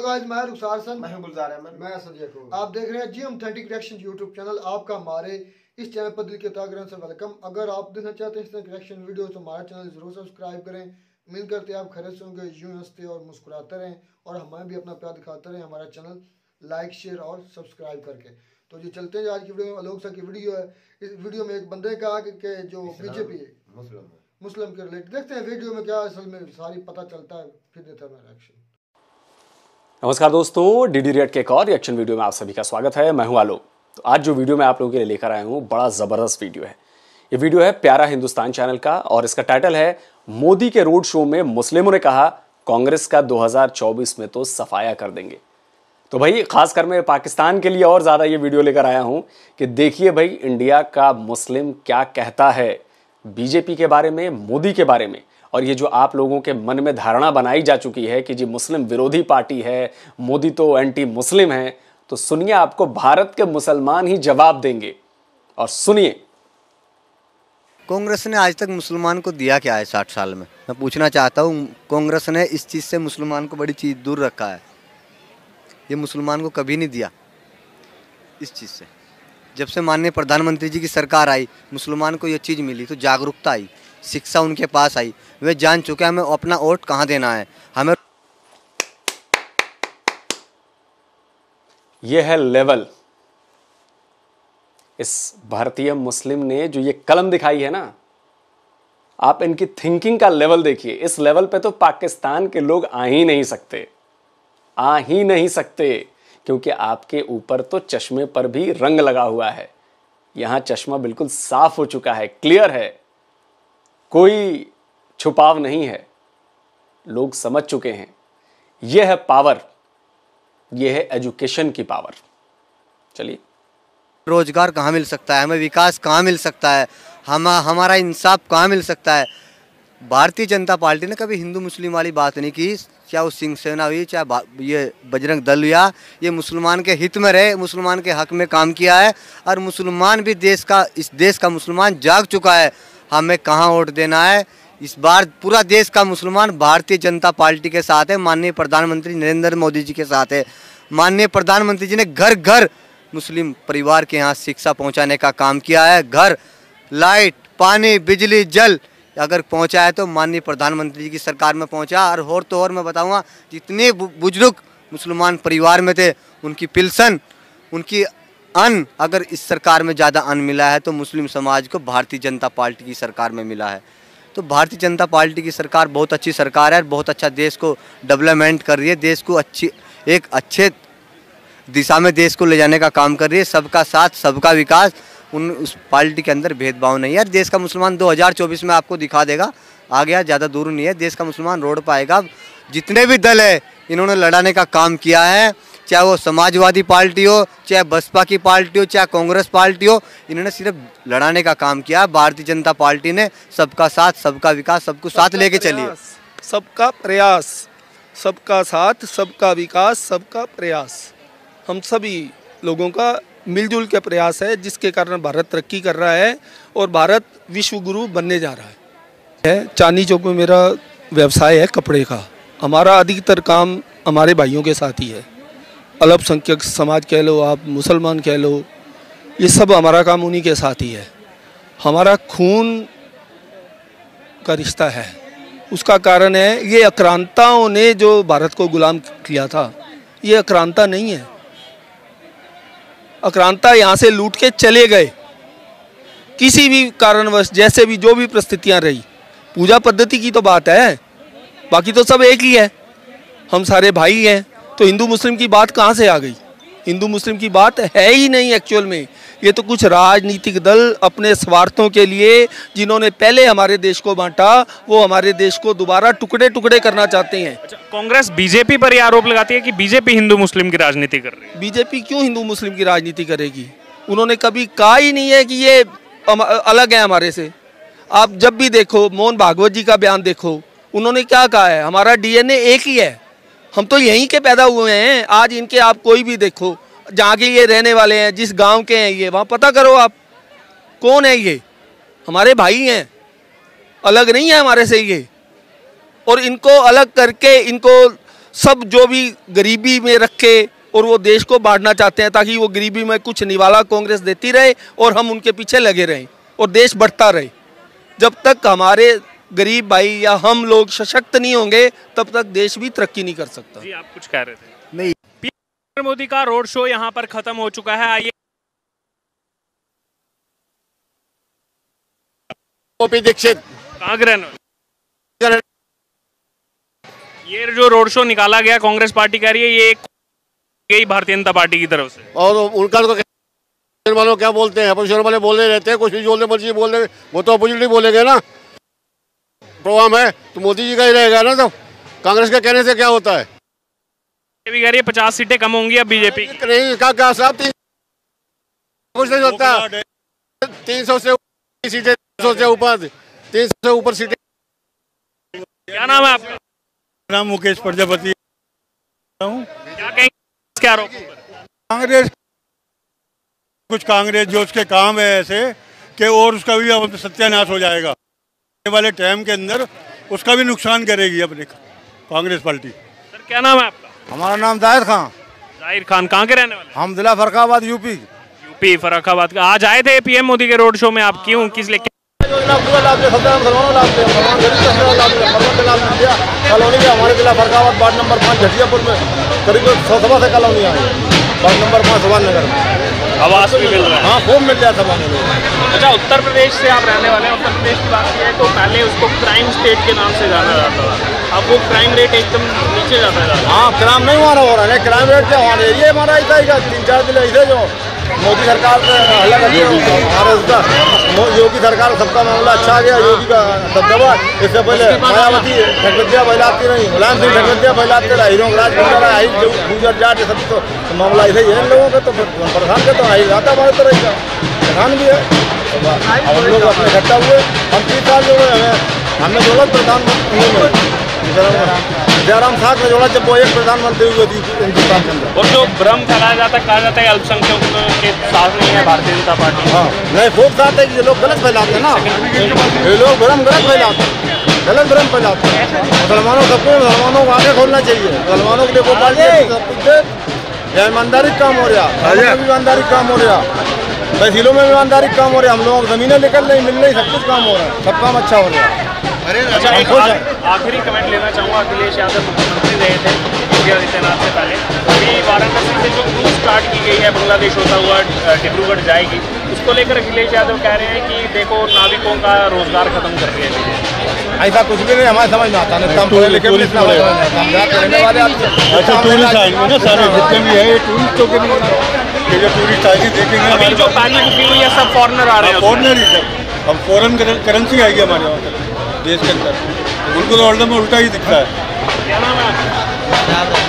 Guys, मैं रुखसार सन, मैं गुलजार अहमद, मैं असद याकूब। आप देख रहे हैं जी ऑथेंटिक रिएक्शन यूट्यूब चैनल। आपका हमारे इस चैनल पर दिल के तहे से वेलकम। अगर आप देखना चाहते हैं इस तरह रिएक्शन वीडियो तो हमारा चैनल जरूर सब्सक्राइब करें। उम्मीद करते हैं आप खैरियत से होंगे, यूं हंसते और मुस्कुराते रहें और हमें भी अपना प्यार दिखाते रहें हमारा चैनल लाइक शेयर और सब्सक्राइब करके। तो जी चलते हैं आज की वीडियो में। आलोक सर की वीडियो है। इस वीडियो में एक बंदे का कि जो बीजेपी है मुस्लिम के रिलेटेड, देखते हैं वीडियो में क्या असल में सारी पता चलता है, फिर देता है रिएक्शन। नमस्कार दोस्तों, डीडी रिएक्ट के एक और रिएक्शन वीडियो में आप सभी का स्वागत है। मैं हूं आलोक। तो आज जो वीडियो मैं आप लोगों के लिए लेकर आया हूं, बड़ा जबरदस्त वीडियो है। ये वीडियो है प्यारा हिंदुस्तान चैनल का और इसका टाइटल है मोदी के रोड शो में मुस्लिमों ने कहा कांग्रेस का 2024 में तो सफाया कर देंगे। तो भाई खासकर मैं पाकिस्तान के लिए और ज्यादा ये वीडियो लेकर आया हूं कि देखिए भाई इंडिया का मुस्लिम क्या कहता है बीजेपी के बारे में, मोदी के बारे में। और ये जो आप लोगों के मन में धारणा बनाई जा चुकी है कि जी मुस्लिम विरोधी पार्टी है, मोदी तो एंटी मुस्लिम है, तो सुनिए आपको भारत के मुसलमान ही जवाब देंगे। और सुनिए, कांग्रेस ने आज तक मुसलमान को दिया क्या है 60 साल में? मैं पूछना चाहता हूँ, कांग्रेस ने इस चीज़ से मुसलमान को बड़ी चीज़ दूर रखा है। ये मुसलमान को कभी नहीं दिया इस चीज़ से। जब से माननीय प्रधानमंत्री जी की सरकार आई, मुसलमान को ये चीज़ मिली तो जागरूकता आई, शिक्षा उनके पास आई, वे जान चुके हैं हमें अपना वोट कहाँ देना है। हमें यह है लेवल। इस भारतीय मुस्लिम ने जो ये कलम दिखाई है ना, आप इनकी थिंकिंग का लेवल देखिए। इस लेवल पे तो पाकिस्तान के लोग आ ही नहीं सकते, आ ही नहीं सकते, क्योंकि आपके ऊपर तो चश्मे पर भी रंग लगा हुआ है। यहां चश्मा बिल्कुल साफ हो चुका है, क्लियर है, कोई छुपाव नहीं है। लोग समझ चुके हैं। यह है पावर, यह है एजुकेशन की पावर। चलिए, रोजगार कहाँ मिल सकता है, हमें विकास कहाँ मिल सकता है, हमारा इंसाफ कहाँ मिल सकता है। भारतीय जनता पार्टी ने कभी हिंदू मुस्लिम वाली बात नहीं की। चाहे वो सिंह सेना हुई, चाहे ये बजरंग दल हुआ, ये मुसलमान के हित में रहे, मुसलमान के हक में काम किया है। और मुसलमान भी इस देश का मुसलमान जाग चुका है हमें कहाँ वोट देना है। इस बार पूरा देश का मुसलमान भारतीय जनता पार्टी के साथ है, माननीय प्रधानमंत्री नरेंद्र मोदी जी के साथ है। माननीय प्रधानमंत्री जी ने घर घर मुस्लिम परिवार के यहाँ शिक्षा पहुँचाने का काम किया है। घर, लाइट, पानी, बिजली, जल अगर पहुँचा है तो माननीय प्रधानमंत्री जी की सरकार में पहुँचा। और तो और मैं बताऊँगा, जितने बुजुर्ग मुसलमान परिवार में थे उनकी पेंशन, उनकी अन्न, अगर इस सरकार में ज़्यादा अन्न मिला है तो मुस्लिम समाज को भारतीय जनता पार्टी की सरकार में मिला है। तो भारतीय जनता पार्टी की सरकार बहुत अच्छी सरकार है, बहुत अच्छा देश को डेवलपमेंट कर रही है, देश को एक अच्छे दिशा में देश को ले जाने का काम कर रही है। सबका साथ, सबका विकास, उस पार्टी के अंदर भेदभाव नहीं है। देश का मुसलमान 2024 में आपको दिखा देगा, आ गया, ज़्यादा दूर नहीं है। देश का मुसलमान रोड पर आएगा। जितने भी दल है इन्होंने लड़ाने का काम किया है, चाहे वो समाजवादी पार्टी हो, चाहे बसपा की पार्टी हो, चाहे कांग्रेस पार्टी हो, इन्होंने सिर्फ लड़ाने का काम किया। भारतीय जनता पार्टी ने सबका साथ, सबका विकास, सबको साथ लेके चलिए। सबका प्रयास, सबका साथ, सबका विकास, सबका प्रयास, हम सभी लोगों का मिलजुल के प्रयास है, जिसके कारण भारत तरक्की कर रहा है और भारत विश्व गुरु बनने जा रहा है। चांदनी चौक में मेरा व्यवसाय है कपड़े का। हमारा अधिकतर काम हमारे भाइयों के साथ ही है। अल्पसंख्यक समाज कह लो, आप मुसलमान कह लो, ये सब हमारा काम उन्हीं के साथ ही है। हमारा खून का रिश्ता है। उसका कारण है ये आक्रांताओं ने जो भारत को गुलाम किया था, ये आक्रांता नहीं है। आक्रांता यहाँ से लूट के चले गए किसी भी कारणवश, जैसे भी जो भी परिस्थितियाँ रही। पूजा पद्धति की तो बात है, बाकी तो सब एक ही है, हम सारे भाई हैं। तो हिंदू मुस्लिम की बात कहाँ से आ गई? हिंदू मुस्लिम की बात है ही नहीं एक्चुअल में। ये तो कुछ राजनीतिक दल अपने स्वार्थों के लिए, जिन्होंने पहले हमारे देश को बांटा, वो हमारे देश को दोबारा टुकड़े टुकड़े करना चाहते हैं। अच्छा, कांग्रेस बीजेपी पर यह आरोप लगाती है कि बीजेपी हिंदू मुस्लिम की राजनीति कर रही है। बीजेपी क्यों हिंदू मुस्लिम की राजनीति करेगी? उन्होंने कभी कहा ही नहीं है कि ये अलग है हमारे से। आप जब भी देखो, मोहन भागवत जी का बयान देखो, उन्होंने क्या कहा है, हमारा डीएनए एक ही है, हम तो यहीं के पैदा हुए हैं। आज इनके आप कोई भी देखो, जहाँ के ये रहने वाले हैं, जिस गांव के हैं ये, वहाँ पता करो आप कौन है ये, हमारे भाई हैं, अलग नहीं है हमारे से ये। और इनको अलग करके इनको सब जो भी गरीबी में रखे और वो देश को बांटना चाहते हैं ताकि वो गरीबी में कुछ निवाला कांग्रेस देती रहे और हम उनके पीछे लगे रहें और देश बढ़ता रहे। जब तक हमारे गरीब भाई या हम लोग सशक्त नहीं होंगे तब तक देश भी तरक्की नहीं कर सकता। जी आप कुछ कह रहे थे। नहीं, नरेंद्र मोदी का रोड शो यहाँ पर खत्म हो चुका है। आइए गोपी दीक्षित कहाँ के रहने वाले? ये जो रोड शो निकाला गया कांग्रेस पार्टी कह रही है ये गई भारतीय जनता पार्टी की तरफ से, और उनका तो वालों क्या बोलते हैं, अपोजिशन वाले बोलने रहते हैं, कुछ भी बोलने मर्जी बोल रहे, वो तो अपोजिट ही बोलेंगे ना। प्रोग्राम है तो मोदी जी का ही रहेगा ना, तो कांग्रेस के कहने से क्या होता है। ये भी कह रही है 50 सीटें कम होंगी अब बीजेपी की। नहीं का क्या साहब, कुछ नहीं होता। 300 से सीटें, 300 से ऊपर, 300 से ऊपर सीटें। क्या नाम है आपका? नाम मुकेश प्रजापति। क्या कहेंगे क्या आरोप? कांग्रेस, कुछ कांग्रेस जो उसके काम है ऐसे कि और उसका भी अब सत्यानाश हो जाएगा आने वाले टाइम के अंदर, उसका भी नुकसान करेगी अपने कांग्रेस पार्टी। सर क्या नाम है आपका? हमारा नाम जाहिर खान। जाहिर खान कहाँ के रहने वाले? हम जिला फरखाबाद यूपी फर्रुखाबाद का। आज आए थे पीएम मोदी के रोड शो में, आप क्यों, किस लिए? कॉलोनी में हमारे जिला फरखाबाद वार्ड नंबर 5 झटियापुर में करीब 100 से कॉलोनी आई, वार्ड नंबर 5 सवाल नगर में आवास भी मिल रहा है। हाँ खूब मिल जाता है। अच्छा, उत्तर प्रदेश से आप रहने वाले हैं। उत्तर प्रदेश की बात की है तो पहले उसको क्राइम स्टेट के नाम से जाना जाता था, अब वो क्राइम रेट एकदम नीचे जाता है। हाँ क्राइम नहीं हमारा हो रहा है, क्राइम रेट क्या हमारे ये हमारा ऐसा ही 3-4 दिन ऐसे जो मोदी सरकार से अलग योगी सरकार सबका मामला अच्छा आ गया, योगी का दबदबा। इससे पहले मायावती ठगबंदियाँ फैलाती रही, मुलायम सिंह ठगबंदियाँ फैलाते रहा, हीरों राज गुजर जाट सब तो मामला ऐसे ही है इन लोगों का। तो प्रधान का तो आई आता हमारे तरह का प्रधान भी है। हम लोग अपने इकट्ठा हुए, हम 3 साल जो है हमने जोड़ा प्रधानमंत्री में जयराम साहब ने जोड़ा जब वो एक प्रधानमंत्री हुए थी हिंदुस्तान के अंदर। और जो भ्रम फैलाया जाता है, कहा जाता है अल्पसंख्यकों के साथ नहीं है भारतीय जनता पार्टी। हाँ नहीं, खूब साथ है कि ये लोग गलत फैलाते हैं ना, ये लोग भ्रम गलत फैलाते हैं, गलत भ्रम फैलाते हैं। मुसलमानों सबको, मुसलमानों को आगे खोलना चाहिए, मुसलमानों के लिए वो पार्टी सब कुछ है। ईमानदारी काम हो रहा, ईमानदारी काम हो रहा, तहसीलों में ईमानदारी काम हो रहा, हम लोगों को जमीनें निकल रही, मिल रही, सब कुछ काम हो रहा है, सब काम अच्छा हो रहा है। अच्छा, एक आखिरी कमेंट लेना चाहूँगा। अखिलेश यादव मुख्यमंत्री रहे थे योगी आदित्यनाथ से पहले, अभी वाराणसी से जो क्रूज स्टार्ट की गई है बांग्लादेश होता हुआ डिब्रूगढ़ जाएगी, उसको लेकर अखिलेश यादव कह रहे हैं कि देखो नाविकों का रोजगार खत्म कर दिया गया। ऐसा कुछ भी नहीं, हमारे समझ में आता नहीं, हम पढ़े लिखे रहने वाले जितने भी है टूरिस्टों के लिए, जो टूरिस्ट आएंगे देखेंगे। अभी जो पहली बुकिंग हुई है सब फॉरनर आ रहे हैं, फॉरनर ही सब। अब फॉरेन करेंसी आएगी हमारे यहाँ देश के अंदर, उनको तो ऑर्डर में उल्टा ही दिखता है। क्या नाम है आपका?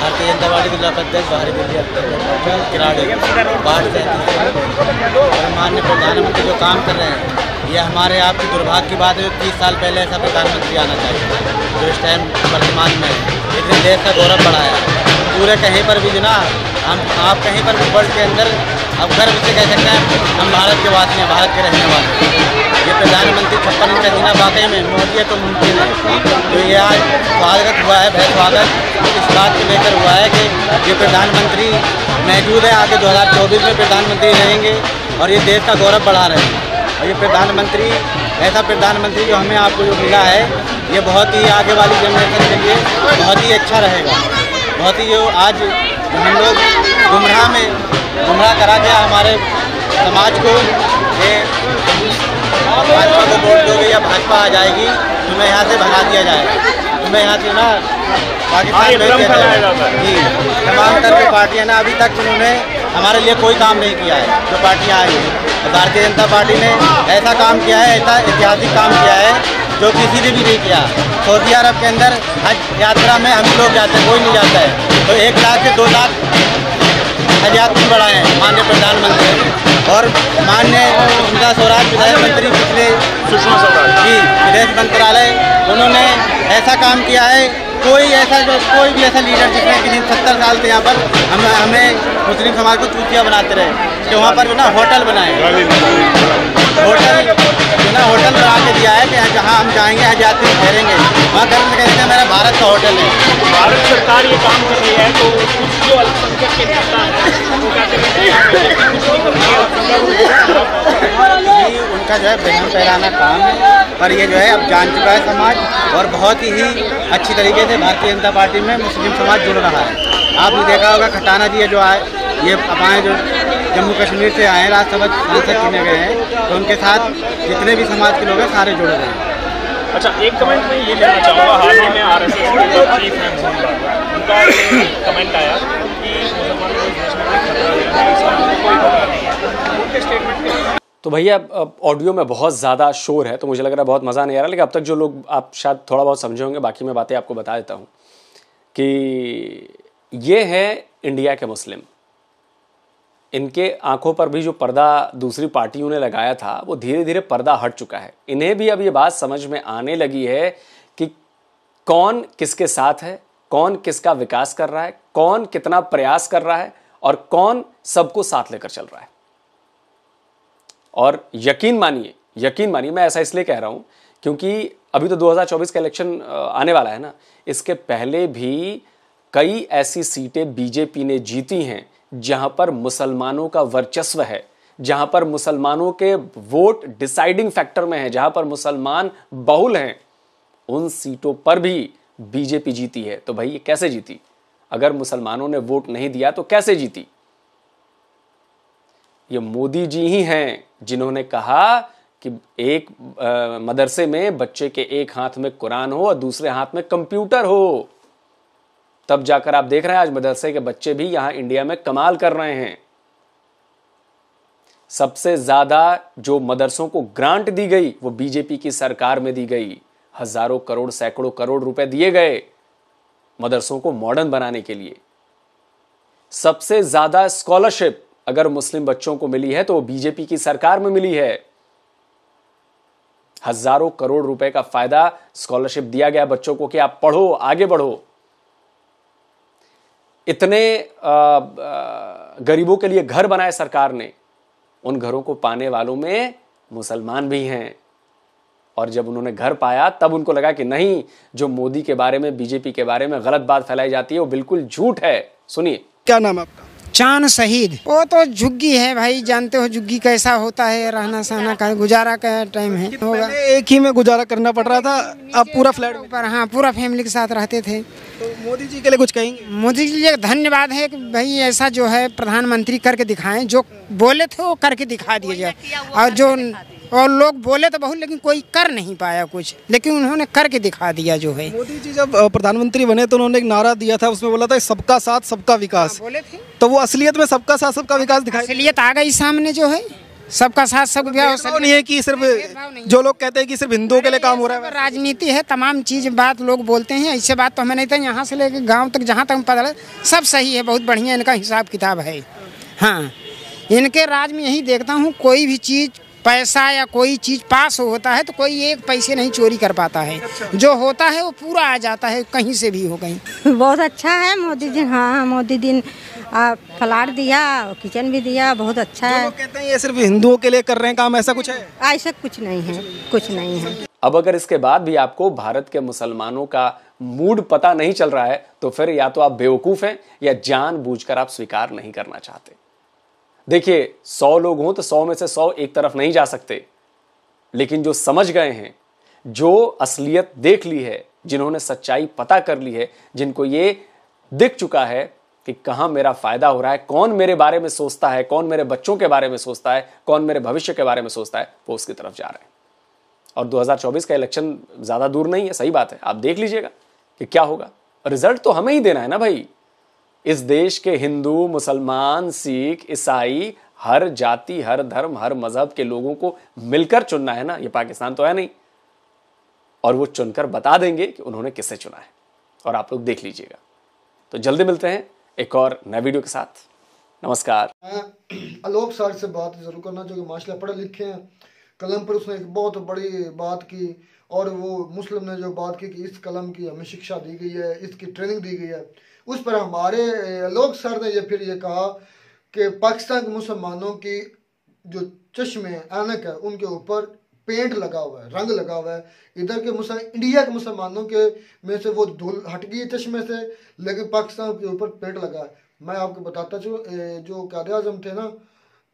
भारतीय जनता पार्टी के जिला अध्यक्ष बाहरी दिल्ली किराड़े बाढ़ से माननीय प्रधानमंत्री जो काम कर रहे हैं, ये हमारे आपकी दुर्भाग्य की बात है। 30 साल पहले ऐसा प्रधानमंत्री आना चाहिए जो इस टाइम वर्तमान में इतने देश का गौरव बढ़ाया। पूरे कहीं पर भी जो ना आप कहीं पर भी वर्ल्ड के अंदर अब गर्व से कह सकते हैं हम भारत के वासी हैं, भारत के रहने वाले। ये प्रधानमंत्री 56 इंच का जीना वाकई में मोदी है तो मुमकिन है। तो ये आज स्वागत हुआ है, भय स्वागत इस बात को लेकर हुआ है कि ये प्रधानमंत्री मौजूद है, आगे 2024 में प्रधानमंत्री रहेंगे और ये देश का गौरव बढ़ा रहे हैं। और ये प्रधानमंत्री, ऐसा प्रधानमंत्री जो हमें आपको जो मिला है, ये बहुत ही आगे वाली जनरेशन के लिए बहुत ही अच्छा रहेगा। बहुत ही जो आज हम लोग गुमराह करा गया हमारे समाज को, ये भाजपा को वोट दोगे या भाजपा आ जाएगी, तुम्हें यहाँ से भगा दिया जाएगा, तुम्हें यहाँ से ना पाकिस्तान भेज दिया जाएगा। जी, तमाम तरह की पार्टियाँ ना अभी तक उन्होंने हमारे लिए कोई काम नहीं किया है। जो पार्टियाँ आई हैं, भारतीय जनता पार्टी ने ऐसा काम किया है, ऐसा ऐतिहासिक काम किया है जो किसी ने भी नहीं किया। सऊदी अरब के अंदर हज यात्रा में हम लोग जाते हैं, कोई नहीं जाता है। तो 1 लाख से 2 लाख हज यात्री बढ़ाए हैं माननीय प्रधानमंत्री। और माननीय सुषमा स्वराज विदेश मंत्री पिछले सुषमा स्वराज जी विदेश मंत्रालय, उन्होंने ऐसा काम किया है। कोई भी ऐसा लीडर जिसने किसी 70 साल से यहाँ पर हमें मुस्लिम समाज को चूतिया बनाते रहे कि वहाँ पर जो ना होटल बनाए, होटल बना के दिया है कि जहाँ हम जाएंगे यात्री ठहरेंगे वहाँ गर्म कहते हैं मेरा भारत का होटल है। भारत सरकार ये काम कर रही है तो कुछ जो अल्पसंख्यक के नेता हैं वो कहते हैं उनका जो है बहन फैलाना काम है, पर ये जो है अब जान चुका है समाज और बहुत ही अच्छी तरीके से भारतीय जनता पार्टी में मुस्लिम समाज जुड़ रहा है। आपने देखा होगा खटाना जी जो आए ये अपने जो जम्मू कश्मीर से आए राज्यसभा सांसद चुने गए हैं तो उनके साथ जितने भी समाज के लोग हैं सारे जुड़े गए हैं। अच्छा, एक कमेंट में ये लेना चाहूँगा, हाल ही में RSS के जो चीफ हैं मोहन बाबू, उनका कमेंट आया कि मुसलमानों को देश में कोई खतरा नहीं है, इस्लाम को कोई खतरा नहीं है, उनके स्टेटमेंट। तो भैया अब ऑडियो में बहुत ज़्यादा शोर है तो मुझे लग रहा है बहुत मज़ा नहीं आ रहा, लेकिन अब तक जो लोग आप शायद थोड़ा बहुत समझे होंगे, बाकी मैं बातें आपको बता देता हूँ कि ये है इंडिया के मुस्लिम। इनके आंखों पर भी जो पर्दा दूसरी पार्टियों ने लगाया था वो धीरे धीरे पर्दा हट चुका है। इन्हें भी अब ये बात समझ में आने लगी है कि कौन किसके साथ है, कौन किसका विकास कर रहा है, कौन कितना प्रयास कर रहा है और कौन सबको साथ लेकर चल रहा है। और यकीन मानिए मैं ऐसा इसलिए कह रहा हूं क्योंकि अभी तो 2024 का इलेक्शन आने वाला है ना, इसके पहले भी कई ऐसी सीटें बीजेपी ने जीती हैं जहां पर मुसलमानों का वर्चस्व है, जहां पर मुसलमानों के वोट डिसाइडिंग फैक्टर में है, जहां पर मुसलमान बहुल हैं, उन सीटों पर भी बीजेपी जीती है। तो भाई ये कैसे जीती? अगर मुसलमानों ने वोट नहीं दिया तो कैसे जीती? ये मोदी जी ही हैं जिन्होंने कहा कि एक मदरसे में बच्चे के एक हाथ में कुरान हो और दूसरे हाथ में कंप्यूटर हो, तब जाकर आप देख रहे हैं आज मदरसे के बच्चे भी यहां इंडिया में कमाल कर रहे हैं। सबसे ज्यादा जो मदरसों को ग्रांट दी गई वो बीजेपी की सरकार में दी गई। हजारों करोड़ सैकड़ों करोड़ रुपए दिए गए मदरसों को मॉडर्न बनाने के लिए। सबसे ज्यादा स्कॉलरशिप अगर मुस्लिम बच्चों को मिली है तो वो बीजेपी की सरकार में मिली है। हजारों करोड़ रुपए का फायदा स्कॉलरशिप दिया गया बच्चों को कि आप पढ़ो, आगे बढ़ो। इतने गरीबों के लिए घर बनाए सरकार ने, उन घरों को पाने वालों में मुसलमान भी हैं। और जब उन्होंने घर पाया तब उनको लगा कि नहीं, जो मोदी के बारे में, बीजेपी के बारे में गलत बात फैलाई जाती है वो बिल्कुल झूठ है। सुनिए। क्या नाम है आपका? चांद शहीद। वो तो झुग्गी है भाई, जानते हो झुग्गी कैसा होता है, रहना सहना का गुजारा का टाइम है। होगा एक ही में गुजारा करना पड़ रहा था, अब पूरा फ्लैट पर। हाँ, पूरा फैमिली के साथ रहते थे। तो मोदी जी के लिए कुछ कहेंगे? मोदी जी के लिए धन्यवाद है कि भाई ऐसा जो है प्रधानमंत्री करके दिखाएं, जो बोले थे वो करके दिखा दिए जाए। और लोग बोले तो बहुत लेकिन कोई कर नहीं पाया कुछ, लेकिन उन्होंने करके दिखा दिया जो है। मोदी जी जब प्रधानमंत्री बने तो उन्होंने एक नारा दिया था, उसमें बोला था सबका साथ सबका विकास। बोले थे तो वो असलियत में सबका साथ सबका विकास दिखाई, असलियत आ गई सामने जो है। सबका साथ सबका विकास नहीं है कि सिर्फ जो लोग कहते हैं कि सिर्फ हिंदुओं के लिए काम हो रहा है। राजनीति है, तमाम चीज बात लोग बोलते हैं, ऐसे बात तो हमें नहीं था। यहाँ से लेकर गाँव तक जहाँ तक पता लगा सब सही है, बहुत बढ़िया इनका हिसाब किताब है। हाँ, इनके राज में यही देखता हूँ, कोई भी चीज़ पैसा या कोई चीज़ पास होता है तो कोई एक पैसे नहीं चोरी कर पाता है। जो होता है वो पूरा आ जाता है, कहीं से भी हो कहीं। बहुत अच्छा है मोदी जी। हाँ, मोदी जी फ्लैट दिया, किचन भी दिया, बहुत अच्छा है। कहते हैं ये सिर्फ हिंदुओं के लिए कर रहे हैं काम, ऐसा कुछ है? ऐसा कुछ नहीं है, कुछ नहीं है। अब अगर इसके बाद भी आपको भारत के मुसलमानों का मूड पता नहीं चल रहा है तो फिर या तो आप बेवकूफ़ हैं या जानबूझकर आप स्वीकार नहीं करना चाहते। देखिए, 100 लोग हों तो 100 में से 100 एक तरफ नहीं जा सकते, लेकिन जो समझ गए हैं, जो असलियत देख ली है, जिन्होंने सच्चाई पता कर ली है, जिनको ये दिख चुका है कि कहाँ मेरा फायदा हो रहा है, कौन मेरे बारे में सोचता है, कौन मेरे बच्चों के बारे में सोचता है, कौन मेरे भविष्य के बारे में सोचता है, वो उसकी तरफ जा रहे हैं। और 2024 का इलेक्शन ज़्यादा दूर नहीं है, सही बात है। आप देख लीजिएगा कि क्या होगा। रिजल्ट तो हमें ही देना है ना भाई। इस देश के हिंदू, मुसलमान, सिख, ईसाई, हर जाति, हर धर्म, हर मजहब के लोगों को मिलकर चुनना है ना। ये पाकिस्तान तो है नहीं। और वो चुनकर बता देंगे कि उन्होंने किसे चुना है, और आप लोग देख लीजिएगा। तो जल्दी मिलते हैं एक और नए वीडियो के साथ। नमस्कार। आलोक सर से बात जरूर करना, जो कि माशाल्लाह पढ़े लिखे हैं। कलम पर उसने एक बहुत बड़ी बात की, और वो मुस्लिम ने जो बात की कि इस कलम की हमें शिक्षा दी गई है, इसकी ट्रेनिंग दी गई है, उस पर हमारे आलोक सर ने फिर ये कहा कि पाकिस्तान के मुसलमानों की जो चश्मे ऐनक है उनके ऊपर पेंट लगा हुआ है, रंग लगा हुआ है। इधर के इंडिया के मुसलमानों के में से वो धूल हट गई चश्मे से, लेकिन पाकिस्तान के ऊपर पेंट लगा है। मैं आपको बताता जो कायद-ए-आज़म थे ना,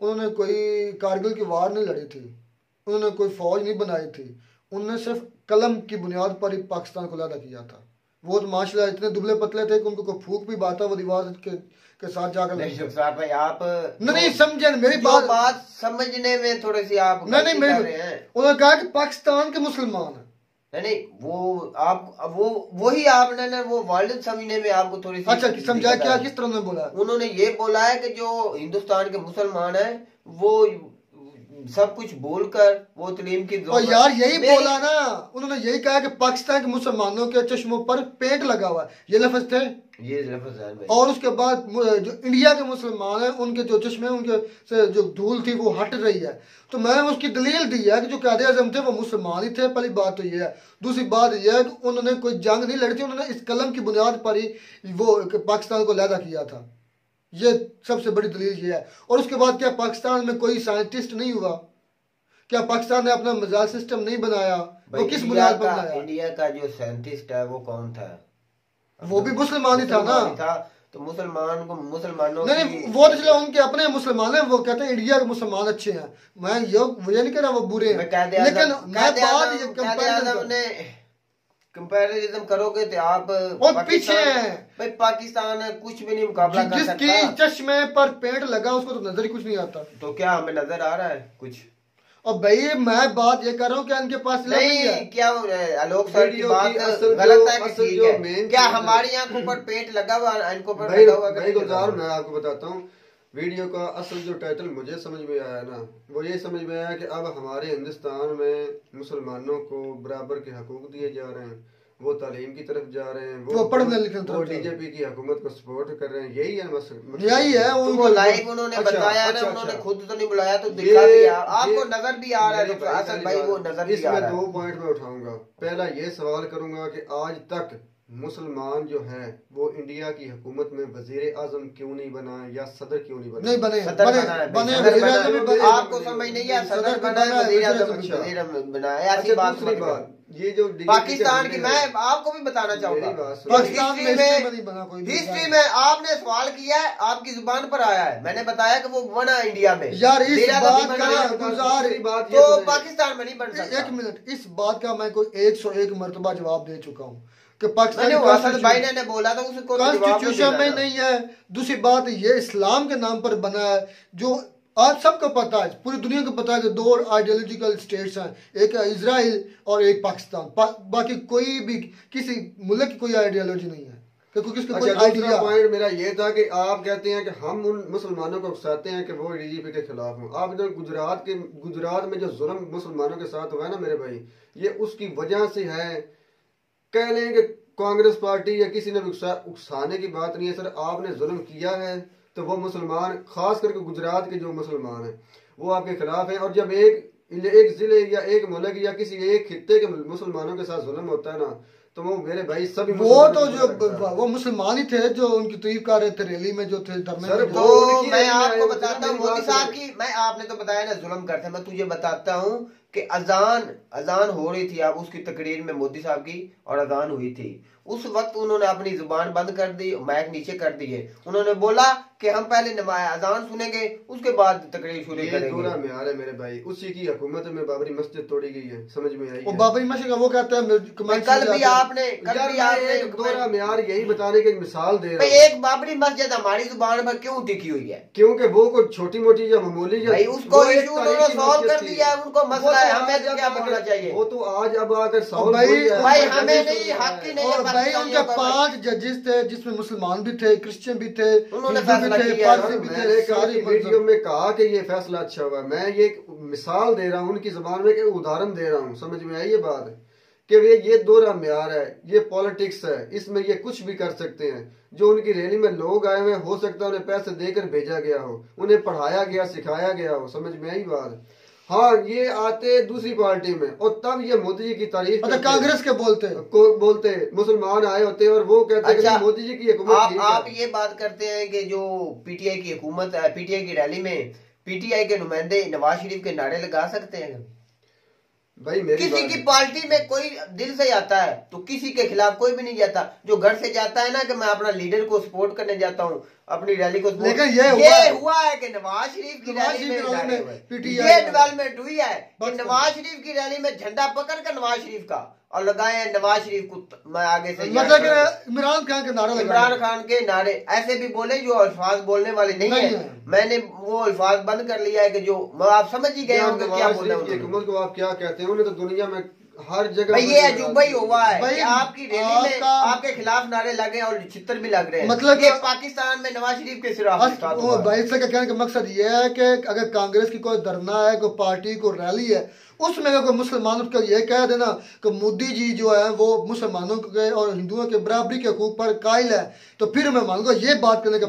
उन्होंने कोई कारगिल की वार नहीं लड़ी थी, उन्होंने कोई फौज नहीं बनाई थी, उन्होंने सिर्फ कलम की बुनियाद पर ही पाकिस्तान को लड़ा किया था। वो तो माशाल्लाह इतने दुबले पतले थे कि उनको कोई फूक भी बाता वो दीवार के साथ जाकर भाई आप नहीं समझे मेरी बात समझने में थोड़ी सी आप नहीं उन्होंने कहा कि पाकिस्तान के मुसलमान है। नहीं वो आप वही आपने ना वो वर्ल्ड समझने में आपको थोड़ी सी अच्छा समझा क्या, किस तरह ने बोला? उन्होंने ये बोला है कि जो हिंदुस्तान के मुसलमान है वो सब कुछ बोलकर वो तलीम की और यार यही बोला ना, उन्होंने यही कहा कि पाकिस्तान के मुसलमानों के चश्मों पर पेंट लगा हुआ है, ये लफ्ज थे, ये लफ्ज है। और उसके बाद जो इंडिया के मुसलमान हैं उनके जो चश्मे उनके से जो धूल थी वो हट रही है। तो मैंने उसकी दलील दी है कि जो कायद-ए-आज़म थे वो मुसलमान ही थे। पहली बात तो ये है। दूसरी बात यह है कि उन्होंने कोई जंग नहीं लड़ी थी, उन्होंने इस कलम की बुनियाद पर ही वो पाकिस्तान को लैदा किया था। ये सबसे बड़ी दलील ये है। और उसके बाद क्या पाकिस्तान में कोई साइंटिस्ट नहीं हुआ? क्या पाकिस्तान ने अपना मिसाइल सिस्टम नहीं बनाया? वो किस बुनियाद पर बनाया? इंडिया का जो साइंटिस्ट है वो कौन था? वो भी मुसलमान ही था ना। तो मुसलमानों नहीं वो तो चलो उनके अपने मुसलमान हैं, वो कहते हैं इंडिया के मुसलमान अच्छे हैं। मैं ये नहीं कह रहा वो बुरे हैं, लेकिन कंपैरिजन करोगे तो आप और पीछे हैं भाई। पाकिस्तान कुछ भी नहीं मुकाबला कर सकता। जिसकी चश्मे पर पेंट लगा उसको तो नजर ही कुछ नहीं आता। तो क्या हमें नजर आ रहा है कुछ? और भाई मैं बात ये कर रहा हूँ कि इनके पास नहीं है। क्या आलोक सर की बात गलत है कि ठीक है? क्या हमारी आंखों पर पेंट लगा हुआ, इनको पर लगा हुआ? गुजार मैं आपको बताता हूँ वीडियो का असल जो टाइटल मुझे समझ में आया ना, वो ये समझ में आया कि अब हमारे हिंदुस्तान में मुसलमानों को बराबर के हकूक दिए जा रहे हैं, वो तालीम की तरफ जा रहे हैं, वो पढ़ने लिखने तरफ, वो डीजेपी की हुकूमत को सपोर्ट कर रहे हैं। यही है यही है उनको लाइव उन्होंने बताया ना, उन्होंने खुद तो नहीं बुलाया तो दिखा दिया, आपको नजर भी आ रहा है असल भाई, वो नजर भी आ रहा है। 2 पॉइंट में उठाऊंगा। पहला ये सवाल करूंगा कि आज तक मुसलमान जो है वो इंडिया की हुकूमत में वजीर आजम क्यों नहीं बना या सदर क्यों नहीं बना? नहीं बने आपको समझ नहीं है, सदर बना है, वजीर आजम बना है, ऐसी बात दूसरी बात ये जो पाकिस्तान की मैं आपको भी बताना चाहूंगा, हिस्ट्री में आपने सवाल किया है, आपकी जुबान पर आया है, मैंने बताया कि वो बना इंडिया में यार, इस बात तो पाकिस्तान में नहीं बन सकता। 1 मिनट, इस बात का मैं कोई 101 मरतबा जवाब दे चुका हूँ कि पाकिस्तान भाई ने बोला था उसको कॉन्स्टिट्यूशन में नहीं है। दूसरी बात ये इस्लाम के नाम पर बना है, जो आज सबको पता है, पूरी दुनिया को पता है कि 2 आइडियोलॉजिकल स्टेट्स हैं, एक है इजराइल और एक पाकिस्तान। बाकी कोई भी किसी मुल्क की कोई आइडियोलॉजी नहीं है। दूसरा पॉइंट मेरा ये था कि आप कहते हैं कि हम उन मुसलमानों को उकसाते हैं कि वो डीजीपी के खिलाफ हों। आप इधर गुजरात में जो जुल्म मुसलमानों के साथ हुआ है ना मेरे भाई, ये उसकी वजह से है। कह लें कि कांग्रेस पार्टी या किसी ने उकसाने की बात नहीं है सर, आपने जुल्म किया है तो वो मुसलमान, खास करके गुजरात के जो मुसलमान हैं वो आपके खिलाफ हैं। और जब एक जिले या एक मुल्क या किसी एक खित्ते के मुसलमानों के साथ जुल्म होता है ना, तो वो मेरे भाई सभी वो तो जो वो मुसलमान ही थे जो उनकी तारीफ कर रहे थे रैली में जो थे सर। तो मैं आपको बताता हूँ मोदी साहब की, मैं आपने तो बताया ना जुल्म करते, मैं तुझे बताता हूँ कि अजान हो रही थी, आप उसकी तकरीर में मोदी साहब की, और अजान हुई थी उस वक्त उन्होंने अपनी जुबान बंद कर दी, माइक नीचे कर दिए। उन्होंने बोला कि हम पहले अजान सुनेंगे उसके बाद तकरीर शुरू करेंगे। म्यार है मेरे भाई, उसी की हुकूमत में बाबरी मस्जिद तोड़ी गई है, समझ में आई? बाबरी मस्जिद का वो कहता है कल भी आपने दोहरा म्यार यही बताने की मिसाल दे रहा है। एक बाबरी मस्जिद हमारी जुबान पर क्यों टिकी हुई है? क्योंकि वो कोई छोटी मोटी या मामूली उसको इशू उन्होंने सॉल्व कर दिया, उनको मसला है, हमें तो क्या बोलना चाहिए? वो तो आज अब आकर सॉल्व भाई हमें नहीं, हक ही नहीं है। भाई उनके 5 जजेस थे जिसमें मुसलमान भी थे, क्रिश्चियन भी थे, उन्होंने फैसला किया। मैंने सारी वीडियो में कहा कि ये फैसला अच्छा हुआ। मैं ये मिसाल दे रहा हूँ उनकी जुबान में, उदाहरण दे रहा हूँ, समझ में आई ये बात कि ये दोहरा म्यार है, ये पॉलिटिक्स है, इसमें ये कुछ भी कर सकते हैं। जो उनकी रैली में लोग आए हुए, हो सकता है उन्हें पैसे देकर भेजा गया हो, उन्हें पढ़ाया गया, सिखाया गया हो, समझ में आई बात? हाँ, ये आते दूसरी पार्टी में और तब ये मोदी जी की तारीफ कांग्रेस के बोलते मुसलमान आए होते और वो कहते हैं कि मोदी जी की हुकूमत। आप ये बात करते हैं कि जो पीटीआई की हुकूमत है, पीटीआई की रैली में पीटीआई के नुमाइंदे नवाज शरीफ के नारे लगा सकते हैं? भाई मेरी किसी की पार्टी में कोई दिल से आता है तो किसी के खिलाफ कोई भी नहीं जाता। जो घर से जाता है ना कि मैं अपना लीडर को सपोर्ट करने जाता हूँ, अपनी रैली को, लेकिन ये हुआ है कि नवाज शरीफ की रैली में ये डेवलपमेंट हुई है कि नवाज शरीफ की रैली में झंडा पकड़ कर नवाज शरीफ का और लगाए हैं नवाज शरीफ को। मैं आगे से मतलब इमरान खान के नारे, इमरान खान के नारे ऐसे भी बोले जो अल्फाज बोलने वाले नहीं है। मैंने वो अल्फाज बंद कर लिया है कि जो आप समझ ही गए होंगे क्या बोल रहे हैं। हुकूमत को आप क्या कहते हैं? उन्हें तो दुनिया में हर जगह ये अजूबा ही हुआ है कि आपकी रैली में आपके खिलाफ नारे लगे और चित्र भी लग रहे हैं। मतलब ये पाकिस्तान में नवाज शरीफ के सिरा भाई से कहने का मकसद ये है कि अगर कांग्रेस की कोई धरना है, कोई पार्टी को रैली है, उसमें अगर मुसलमानों को ये कह देना कि मोदी जी जो है वो मुसलमानों के और हिंदुओं के बराबरी के हकूक पर कायल है, तो फिर मैं मानूंगा ये बात करने का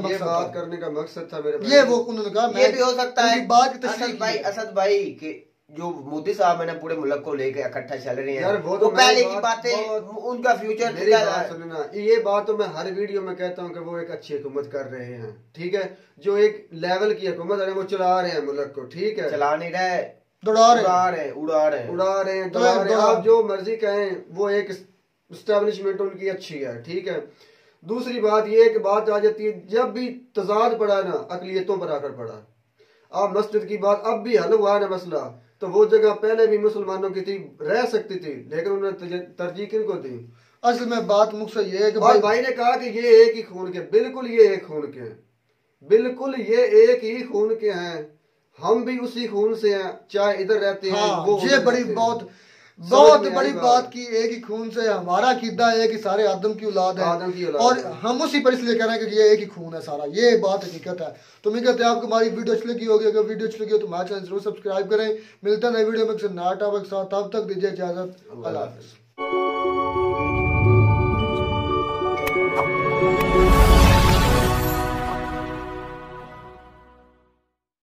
मकसद था मेरे भाई। ये वो उन्होंने कहा ये भी हो सकता है बात असद भाई के जो मोदी साहब है ना पूरे मुल्क को लेकर इकट्ठा चल रहे हैं। वो तो पहले की बातें, उनका फ्यूचर। मेरी बात सुनना, ये बात तो मैं हर वीडियो में कहता हूँ कि वो एक अच्छी हुकूमत कर रहे हैं, ठीक है। जो एक लेवल की हुकूमत है वो चला रहे हैं मुल्क को, ठीक है। चला नहीं रहे, उड़ा रहे हैं। आप जो मर्जी कहें, वो एक एस्टेब्लिशमेंट उनकी अच्छी है, ठीक है। दूसरी बात ये कि बात आ जाती है जब भी तजाद पड़ा ना अकलियतों पर आकर पड़ा। आप मस्जिद की बात अब भी हल हुआ ना मसला, तो वो जगह पहले भी मुसलमानों की थी, रह सकती थी, लेकिन उन्होंने तरजीह किनको दी? असल में बात मुझसे ये है कि भाई ने कहा कि ये एक ही खून के, बिल्कुल ये एक खून के हैं, बिल्कुल ये एक ही खून के हैं। हम भी उसी खून से हैं, चाहे इधर रहते हैं। वो ये बड़ी बहुत बड़ी बात की, एक ही खून से हमारा अकीदा है कि सारे आदम की औलाद है और हम उसी पर इसलिए कह रहे हैं कि ये एक ही खून है सारा। ये बात हकीकत है। तो मैं कहते हैं आपको हमारी वीडियो अच्छी लगी होगी। अगर वीडियो अच्छी लगी हो तो हमारे चैनल जरूर सब्सक्राइब करें। मिलता है नई वीडियो में नया टॉपिक के साथ, तब तक दीजिए इजाजत। अल्लाह हाफिज़।